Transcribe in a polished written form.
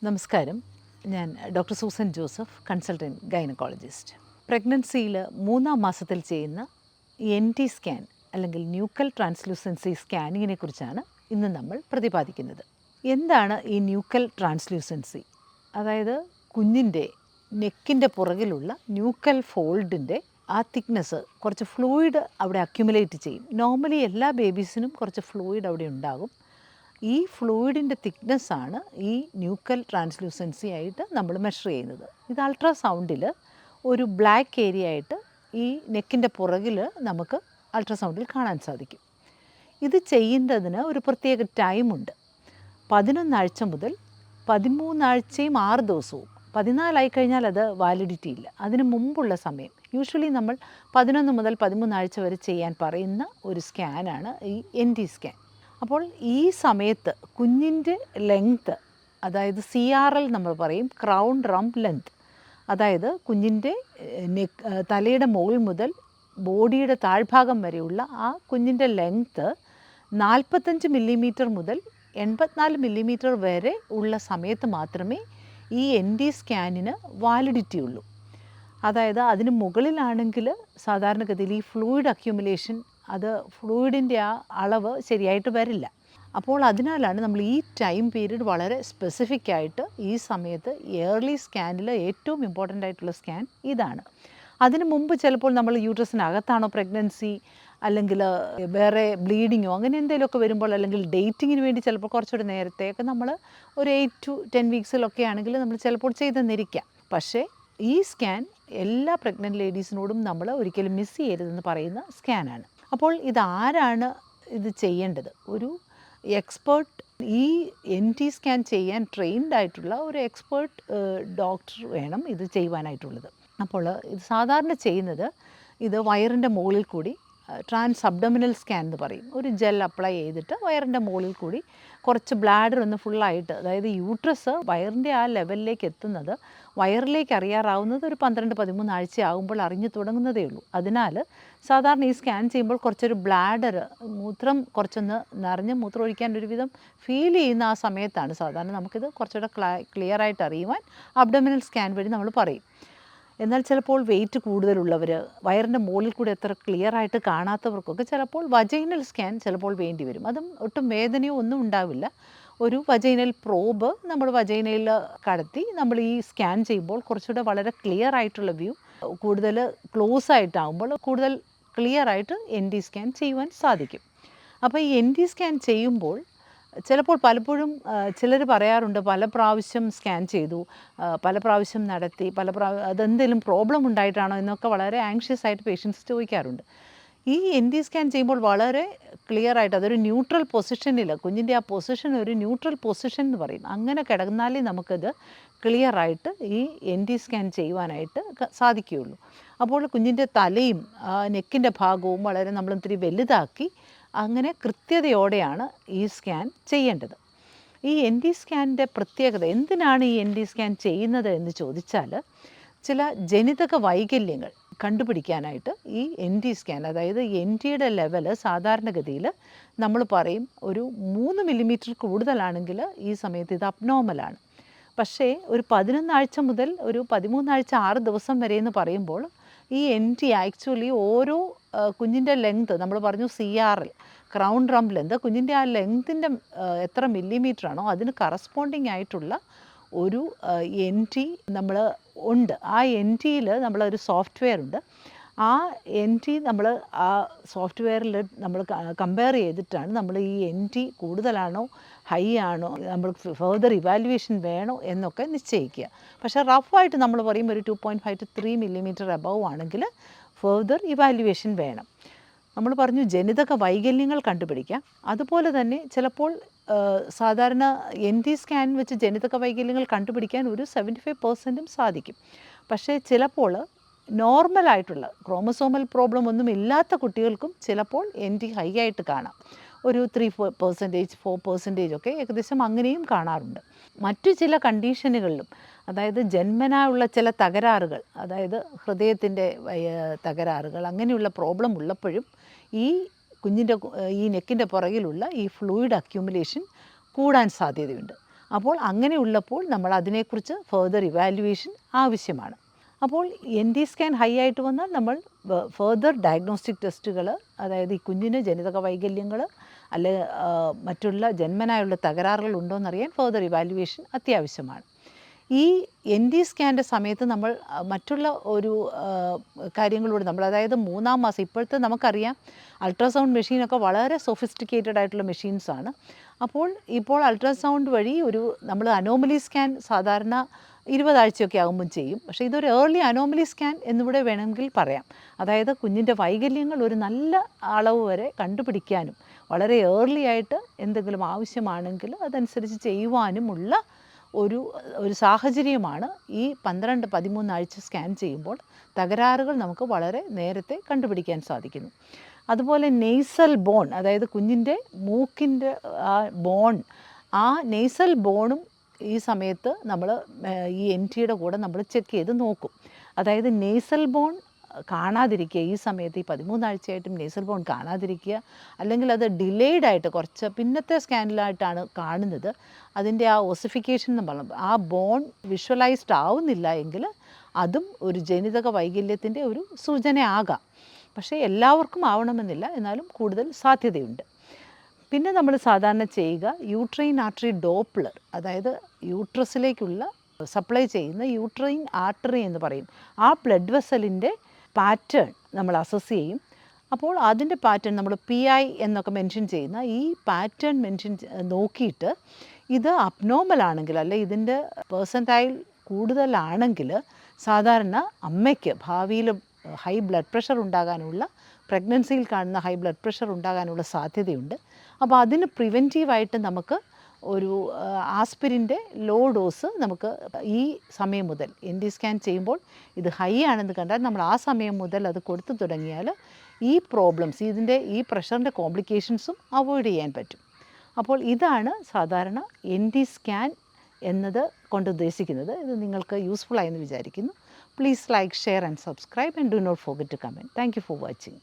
നമസ്കാരം. ഞാൻ doctor Susan Joseph, consultant gynaecologist. പ്രഗ്നൻസിയിൽ 3-ാം മാസത്തിൽ ചെയ്യുന്ന NT സ്കാൻ അല്ലെങ്കിൽ ന്യൂക്കൽ ട്രാൻസ്ലൂസൻസി സ്കാനിങ്ങിനെ കുറിച്ചാണ് ഇന്ന് നമ്മൾ പ്രതിപാദിക്കുന്നത്. എന്താണ് ഈ ന്യൂക്കൽ ട്രാൻസ്ലൂസൻസി? അതായത് കുഞ്ഞിൻ്റെ നെക്കിൻ്റെ പുറകിലുള്ള ന്യൂക്കൽ ഫോൾഡിൻ്റെ ആ തിക്നെസ്, കുറച്ച് ഫ്ലൂയിഡ് അവിടെ അക്യുമുലേറ്റ് ചെയ്യും. നോർമലി എല്ലാ ബേബീസിനും കുറച്ച് ഫ്ലൂയിഡ് അവിടെ ഉണ്ടാകും. ഈ ഫ്ലൂയിഡിൻ്റെ തിക്നെസ്സാണ് ഈ ന്യൂക്കൽ ട്രാൻസ്ലൂസൻസി ആയിട്ട് നമ്മൾ മെഷർ ചെയ്യുന്നത്. ഇത് അൾട്രാസൗണ്ടിൽ ഒരു ബ്ലാക്ക് ഏരിയ ആയിട്ട് ഈ നെക്കിൻ്റെ പുറകിൽ നമുക്ക് അൾട്രാസൗണ്ടിൽ കാണാൻ സാധിക്കും. ഇത് ചെയ്യുന്നതിന് ഒരു പ്രത്യേക ടൈമുണ്ട്. 11 ആഴ്ച മുതൽ 13 ആഴ്ചയും 6 ദിവസവും. 14 ആയി കഴിഞ്ഞാൽ അത് വാലിഡിറ്റി ഇല്ല. അതിന് മുമ്പുള്ള സമയം യൂഷ്വലി നമ്മൾ 11 മുതൽ 13 ആഴ്ച വരെ ചെയ്യാൻ പറയുന്ന ഒരു സ്കാനാണ് ഈ NT സ്കാൻ. അപ്പോൾ ഈ സമയത്ത് കുഞ്ഞിൻ്റെ ലെങ്ത്ത്, അതായത് CRL നമ്മൾ പറയും, ക്രൗൺ റംപ് ലെങ്ത്, അതായത് കുഞ്ഞിൻ്റെ തലയുടെ മുകൾ മുതൽ ബോഡിയുടെ താഴ്ഭാഗം വരെയുള്ള ആ കുഞ്ഞിൻ്റെ ലെങ്ത്ത് 45 മില്ലിമീറ്റർ മുതൽ 84 മില്ലിമീറ്റർ വരെ ഉള്ള സമയത്ത് മാത്രമേ ഈ NT സ്കാനിന് വാലിഡിറ്റി ഉള്ളൂ. അതായത് അതിന് മുകളിലാണെങ്കിൽ സാധാരണഗതിയിൽ ഈ ഫ്ലൂയിഡ് അക്യുമുലേഷൻ, അത് ഫ്ലൂയിഡിൻ്റെ ആ അളവ് ശരിയായിട്ട് വരില്ല. അപ്പോൾ അതിനാലാണ് നമ്മൾ ഈ ടൈം പീരീഡ് വളരെ സ്പെസിഫിക് ആയിട്ട് ഈ സമയത്ത് ഇയർലി സ്കാനിൽ ഏറ്റവും ഇമ്പോർട്ടൻ്റ് ആയിട്ടുള്ള സ്കാൻ ഇതാണ്. അതിന് മുമ്പ് ചിലപ്പോൾ നമ്മൾ യൂട്രസിനകത്താണോ പ്രഗ്നൻസി, അല്ലെങ്കിൽ വേറെ ബ്ലീഡിങ്ങോ അങ്ങനെ എന്തെങ്കിലുമൊക്കെ വരുമ്പോൾ, അല്ലെങ്കിൽ ഡേറ്റിങ്ങിന് വേണ്ടി ചിലപ്പോൾ കുറച്ചുകൂടി നേരത്തെയൊക്കെ നമ്മൾ ഒരു 8 to 10 വീക്സിലൊക്കെ ആണെങ്കിൽ നമ്മൾ ചിലപ്പോൾ ചെയ്തെന്നിരിക്കാം. പക്ഷേ ഈ സ്കാൻ എല്ലാ പ്രഗ്നൻറ്റ് ലേഡീസിനോടും നമ്മൾ ഒരിക്കലും മിസ് ചെയ്യരുതെന്ന് പറയുന്ന സ്കാനാണ്. അപ്പോൾ ഇതാരാണ് ഇത് ചെയ്യേണ്ടത്? ഒരു എക്സ്പേർട്ട്, ഈ NT സ്കാൻ ചെയ്യാൻ ട്രെയിൻഡ് ആയിട്ടുള്ള ഒരു എക്സ്പേർട്ട് ഡോക്ടർ വേണം ഇത് ചെയ്യുവാനായിട്ടുള്ളത്. അപ്പോൾ ഇത് സാധാരണ ചെയ്യുന്നത്, ഇത് വയറിൻ്റെ മുകളിൽ കൂടി ട്രാൻസ് അബ്ഡോമിനൽ സ്കാൻ എന്ന് പറയും. ഒരു ജെൽ അപ്ലൈ ചെയ്തിട്ട് വയറിൻ്റെ മുകളിൽ കൂടി കുറച്ച് ബ്ലാഡർ ഒന്ന് ഫുള്ളായിട്ട്, അതായത് യൂട്രസ് വയറിൻ്റെ ആ ലെവലിലേക്ക് എത്തുന്നത്, വയറിലേക്ക് അറിയാറാവുന്നത് ഒരു 12-13 ആഴ്ച ആകുമ്പോൾ അറിഞ്ഞു തുടങ്ങുന്നതേ ഉള്ളൂ. അതിനാൽ സാധാരണ ഈ സ്കാൻ ചെയ്യുമ്പോൾ കുറച്ചൊരു ബ്ലാഡർ, മൂത്രം കുറച്ചൊന്ന് നിറഞ്ഞ് മൂത്രം ഒഴിക്കാൻ ഒരുവിധം ഫീൽ ചെയ്യുന്ന ആ സമയത്താണ് സാധാരണ നമുക്കിത് കുറച്ചുകൂടെ ക്ലിയറായിട്ട് അറിയുവാൻ അബ്ഡോമിനൽ സ്കാൻ വഴി നമ്മൾ പറയും. എന്നാൽ ചിലപ്പോൾ വെയിറ്റ് കൂടുതലുള്ളവർ, വയറിൻ്റെ മുകളിൽ കൂടി എത്ര ക്ലിയറായിട്ട് കാണാത്തവർക്കൊക്കെ ചിലപ്പോൾ വജൈനൽ സ്കാൻ ചിലപ്പോൾ വേണ്ടി വരും. അതും ഒട്ടും വേദനയോ ഒന്നും ഉണ്ടാവില്ല. ഒരു വജൈനൽ പ്രോബ് നമ്മൾ വജൈനയിൽ കടത്തി നമ്മൾ ഈ സ്കാൻ ചെയ്യുമ്പോൾ കുറച്ചുകൂടെ വളരെ ക്ലിയർ ആയിട്ടുള്ള വ്യൂ, കൂടുതൽ ക്ലോസ് ആയിട്ടാകുമ്പോൾ കൂടുതൽ ക്ലിയറായിട്ട് NT സ്കാൻ ചെയ്യുവാൻ സാധിക്കും. അപ്പോൾ ഈ NT സ്കാൻ ചെയ്യുമ്പോൾ ചിലപ്പോൾ പലപ്പോഴും ചിലർ പറയാറുണ്ട്, പല പ്രാവശ്യം സ്കാൻ ചെയ്തു, പല പ്രാവശ്യം നടത്തി, അതെന്തെങ്കിലും പ്രോബ്ലം ഉണ്ടായിട്ടാണോ എന്നൊക്കെ വളരെ ആങ്ഷ്യസ് ആയിട്ട് പേഷ്യൻസ് ചോദിക്കാറുണ്ട്. ഈ NT സ്കാൻ ചെയ്യുമ്പോൾ വളരെ ക്ലിയറായിട്ട്, അതൊരു ന്യൂട്രൽ പൊസിഷനിൽ, കുഞ്ഞിൻ്റെ ആ പൊസിഷൻ ഒരു ന്യൂട്രൽ പൊസിഷൻ എന്ന് പറയും, അങ്ങനെ കിടന്നാലേ നമുക്കത് ക്ലിയറായിട്ട് ഈ NT സ്കാൻ ചെയ്യുവാനായിട്ട് സാധിക്കുകയുള്ളൂ. അപ്പോൾ കുഞ്ഞിൻ്റെ തലയും നെക്കിൻ്റെ ഭാഗവും വളരെ നമ്മളിത്തിരി വലുതാക്കി അങ്ങനെ കൃത്യതയോടെയാണ് ഈ സ്കാൻ ചെയ്യേണ്ടത്. ഈ NT സ്കാനിൻ്റെ പ്രത്യേകത, എന്തിനാണ് ഈ NT സ്കാൻ ചെയ്യുന്നത് എന്ന് ചോദിച്ചാൽ, ചില ജനിതക വൈകല്യങ്ങൾ കണ്ടുപിടിക്കാനായിട്ട് ഈ NT സ്കാൻ, അതായത് NTയുടെ ലെവല് സാധാരണഗതിയിൽ നമ്മൾ പറയും ഒരു 3 മില്ലിമീറ്റർ കൂടുതലാണെങ്കിൽ ഈ സമയത്ത് ഇത് അബ്നോർമലാണ്. പക്ഷേ ഒരു 11 ആഴ്ച മുതൽ ഒരു 13 ആഴ്ച 6 ദിവസം വരെ എന്ന് പറയുമ്പോൾ ഈ NT ആക്ച്വലി ഓരോ കുഞ്ഞിൻ്റെ ലെങ്ത്, നമ്മൾ പറഞ്ഞു CRL, ക്രൗൺ റംപ് ലെങ്ത്, കുഞ്ഞിൻ്റെ ആ ലെങ്ത്തിൻ്റെ എത്ര മില്ലിമീറ്ററാണോ അതിന് കറസ്പോണ്ടിങ് ആയിട്ടുള്ള ഒരു NT നമ്മൾ ഉണ്ട്. ആ NTയിൽ നമ്മളൊരു സോഫ്റ്റ്വെയർ ഉണ്ട്. ആ NT നമ്മൾ ആ സോഫ്റ്റ്വെയറിൽ നമ്മൾ കമ്പയർ ചെയ്തിട്ടാണ് നമ്മൾ ഈ NT കൂടുതലാണോ ഹൈ ആണോ, നമ്മൾ ഫെർദർ ഇവാലുവേഷൻ വേണോ എന്നൊക്കെ നിശ്ചയിക്കുക. പക്ഷേ റഫായിട്ട് നമ്മൾ പറയും ഒരു 2.5 to 3 മില്ലിമീറ്റർ അബവ് ആണെങ്കിൽ ഫെർദർ ഇവാലുവേഷൻ വേണം. നമ്മൾ പറഞ്ഞു ജനിതക വൈകല്യങ്ങൾ കണ്ടുപിടിക്കാം. അതുപോലെ തന്നെ ചിലപ്പോൾ സാധാരണ NT സ്കാൻ വെച്ച് ജനിതക വൈകല്യങ്ങൾ കണ്ടുപിടിക്കാൻ ഒരു 75% സാധിക്കും. പക്ഷേ ചിലപ്പോൾ നോർമലായിട്ടുള്ള ക്രോമസോമൽ പ്രോബ്ലം ഒന്നും ഇല്ലാത്ത കുട്ടികൾക്കും ചിലപ്പോൾ NT ഹൈ ആയിട്ട് കാണാം. ഒരു 3%, 4% ഒക്കെ ഏകദേശം അങ്ങനെയും കാണാറുണ്ട്. മറ്റു ചില കണ്ടീഷനുകളിലും, അതായത് ജന്മനാ ഉള്ള ചില തകരാറുകൾ, അതായത് ഹൃദയത്തിൻ്റെ തകരാറുകൾ, അങ്ങനെയുള്ള പ്രോബ്ലം ഉള്ളപ്പോഴും ഈ കുഞ്ഞിൻ്റെ ഈ നെക്കിൻ്റെ പുറകിലുള്ള ഈ ഫ്ലൂയിഡ് അക്യുമുലേഷൻ കൂടാൻ സാധ്യതയുണ്ട്. അപ്പോൾ അങ്ങനെയുള്ളപ്പോൾ നമ്മൾ അതിനെക്കുറിച്ച് ഫർദർ ഇവാലുവേഷൻ ആവശ്യമാണ്. അപ്പോൾ എൻ ടി സ്കാൻ ഹൈ ആയിട്ട് വന്നാൽ നമ്മൾ ഫർദർ ഡയഗ്നോസ്റ്റിക് ടെസ്റ്റുകൾ, അതായത് ഈ കുഞ്ഞിന് ജനിതക വൈകല്യങ്ങൾ അല്ലെ മറ്റുള്ള ജന്മനായുള്ള തകരാറുകൾ ഉണ്ടോയെന്നറിയാൻ ഫർദർ ഇവാലുവേഷൻ അത്യാവശ്യമാണ്. ഈ എൻ ടി സ്കാൻ്റെ സമയത്ത് നമ്മൾ മറ്റുള്ള ഒരു കാര്യങ്ങളോട് നമ്മൾ, അതായത് 3-ാം മാസം, ഇപ്പോഴത്തെ നമുക്കറിയാം അൾട്രാസൗണ്ട് മെഷീനൊക്കെ വളരെ സൊഫിസ്റ്റിക്കേറ്റഡ് ആയിട്ടുള്ള മെഷീൻസാണ്. അപ്പോൾ ഇപ്പോൾ അൾട്രാസൗണ്ട് വഴി നമ്മൾ അനോമലി സ്കാൻ സാധാരണ 20 ആഴ്ചയൊക്കെ ആകുമ്പം ചെയ്യും. പക്ഷേ ഇതൊരു ഏർലി അനോമലി സ്കാൻ എന്നിവിടെ വേണമെങ്കിൽ പറയാം. അതായത് കുഞ്ഞിൻ്റെ വൈകല്യങ്ങൾ ഒരു നല്ല അളവ് വരെ കണ്ടുപിടിക്കാനും വളരെ ഏർലി ആയിട്ട് എന്തെങ്കിലും ആവശ്യമാണെങ്കിൽ അതനുസരിച്ച് ചെയ്യുവാനുമുള്ള ഒരു സാഹചര്യമാണ് ഈ 12-13 ആഴ്ച സ്കാൻ ചെയ്യുമ്പോൾ തകരാറുകൾ നമുക്ക് വളരെ നേരത്തെ കണ്ടുപിടിക്കാൻ സാധിക്കുന്നു. അതുപോലെ നെയ്സൽ ബോൺ, അതായത് കുഞ്ഞിൻ്റെ മൂക്കിൻ്റെ ആ നെയ്സൽ ബോണും ഈ സമയത്ത് നമ്മൾ ഈ എൻ ടിയുടെ കൂടെ നമ്മൾ ചെക്ക് ചെയ്ത് നോക്കും. അതായത് നെയ്സൽ ബോൺ കാണാതിരിക്കുക, ഈ സമയത്ത് ഈ 13 ആഴ്ചയായിട്ടും നെയ്സൽ ബോൺ കാണാതിരിക്കുക, അല്ലെങ്കിൽ അത് ഡിലേഡായിട്ട് കുറച്ച് പിന്നത്തെ സ്കാനിലായിട്ടാണ് കാണുന്നത്, അതിൻ്റെ ആ ഓസിഫിക്കേഷൻ എന്ന് പറയുന്നത് ആ ബോൺ വിഷ്വലൈസ്ഡ് ആവുന്നില്ല എങ്കിൽ അതും ഒരു ജനിതക വൈകല്യത്തിൻ്റെ ഒരു സൂചനയാകാം. പക്ഷേ എല്ലാവർക്കും ആവണമെന്നില്ല, എന്നാലും കൂടുതൽ സാധ്യതയുണ്ട്. പിന്നെ നമ്മൾ സാധാരണ ചെയ്യുക യൂട്രൈൻ ആർട്ടറി ഡോപ്ലർ, അതായത് യൂട്രസിലേക്കുള്ള സപ്ലൈ ചെയ്യുന്ന യൂട്രൈൻ ആർട്ടറി എന്ന് പറയും, ആ ബ്ലഡ് വെസലിൻ്റെ പാറ്റേൺ നമ്മൾ അസസ് ചെയ്യും. അപ്പോൾ അതിൻ്റെ പാറ്റേൺ നമ്മൾ PI എന്നൊക്കെ മെൻഷൻ ചെയ്യുന്ന ഈ പാറ്റേൺ നോക്കിയിട്ട് ഇത് അബ്നോർമൽ ആണെങ്കിൽ, അല്ലെ ഇതിൻ്റെ പേഴ്സൻറ്റൈൽ കൂടുതലാണെങ്കിൽ സാധാരണ അമ്മയ്ക്ക് ഭാവിയിൽ ഹൈ ബ്ലഡ് പ്രഷർ ഉണ്ടാകാനുള്ള, പ്രഗ്നൻസിയിൽ കാണുന്ന ഹൈ ബ്ലഡ് പ്രഷർ ഉണ്ടാകാനുള്ള സാധ്യതയുണ്ട്. അപ്പോൾ അതിന് പ്രിവെൻറ്റീവായിട്ട് നമുക്ക് ഒരു ആസ്പിരിൻ്റെ ലോ ഡോസ് നമുക്ക് ഈ സമയം മുതൽ എൻ ടി സ്കാൻ ചെയ്യുമ്പോൾ ഇത് ഹൈ ആണെന്ന് കണ്ടാൽ നമ്മൾ ആ സമയം മുതൽ അത് കൊടുത്തു തുടങ്ങിയാൽ ഈ പ്രോബ്ലംസ്, ഈ പ്രഷറിൻ്റെ കോംപ്ലിക്കേഷൻസും അവോയ്ഡ് ചെയ്യാൻ പറ്റും. അപ്പോൾ ഇതാണ് സാധാരണ എൻ ടി സ്കാൻ എന്നത് കൊണ്ട് ഉദ്ദേശിക്കുന്നത്. ഇത് നിങ്ങൾക്ക് യൂസ്ഫുൾ ആയെന്ന് വിചാരിക്കുന്നു. Please like, share and subscribe and do not forget to comment. Thank you for watching.